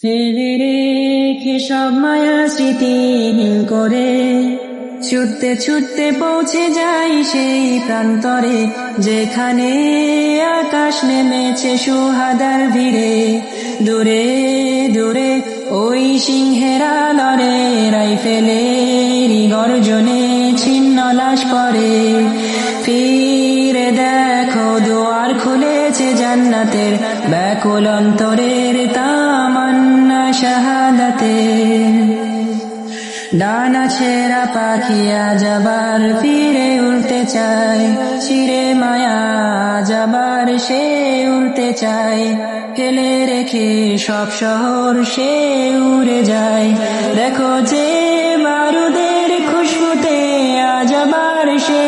ফেলে রেখে সব মায়া স্মৃতিহীন করে ছুটতে ছুটতে পৌঁছে যাই সেই প্রান্তরে, যেখানে আকাশ নেমেছে সুহাদার ভিড়ে। দূরে দূরে ওই সিংহেরা লড়ে, রাইফেলের গর্জনে ছিন্ন লাশ পড়ে। ফিরে দেখো দুয়ার খুলেছে জান্নাতের, ব্যাকুল অন্তরের তামান্না শাহাদাতে। ডানা ছেঁড়া পাখি আজ আবার ফিরে উড়তে চায়, চিরে মায়া আজ আবার সে উড়তে চায়। ফেলে রেখে সব শহর সে উড়ে যায়, দেখো যে বারুদের খুশবুতে আজ আবার সে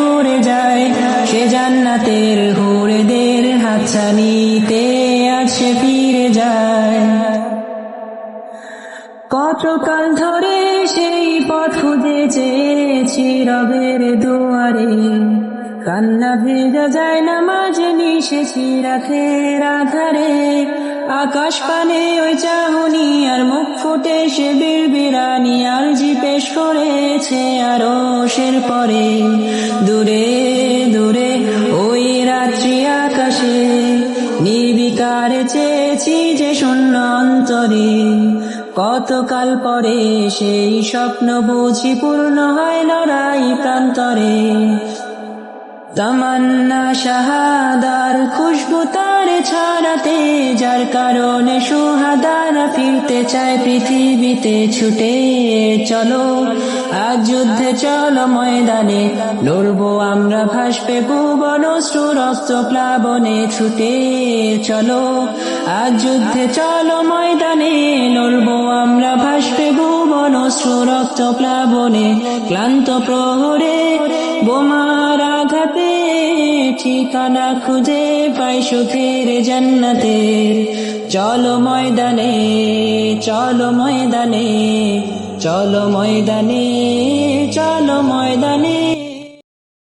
উড়ে যায়। সে জান্নাতের হুরেদের হাতছানিতে আজ সে ফিরে যায়। কতকাল ধরে সেই পথ খুঁজেছে রবের দুয়ারে, কান্না ভেজা যায় না মাঝে মিশেছি রাতের আধারে। আকাশ পানে ওই চাহনি আর মুখ ফুটে সে বিড়বিড়ানি আরজি পেশ করেছে আরশের পরে। দূরে দূরে ওই রাত্রি আকাশে নির্বিকারে চেয়েছি যে শূন্য অন্তরে। কতকাল পরে সেই স্বপ্ন বুঝি পূর্ণ হয় লড়াই প্রান্তরে। তামান্না শাহাদার খুশবু তার ছড়াতে, যার কারণে সুহাদারা ফিরতে চায় পৃথিবীতে ছুটে। চলো আজ যুদ্ধে চলো ময়দানে, লড়বো আমরা ভাসবে ভুবন অশ্রু রক্ত প্লাবনে। ছুটে চলো আজ যুদ্ধে চলো ময়দানে, লড়বো আমরা ভাসবে ভুবন অশ্রু রক্ত প্লাবনে। ক্লান্ত প্রহরে বোমার আঘাতে ঠিকানা খুঁজে পাই সুখের জান্নাতের। চলো ময়দানে চলো ময়দানে, চলো ময়দানে চলো ময়দানে।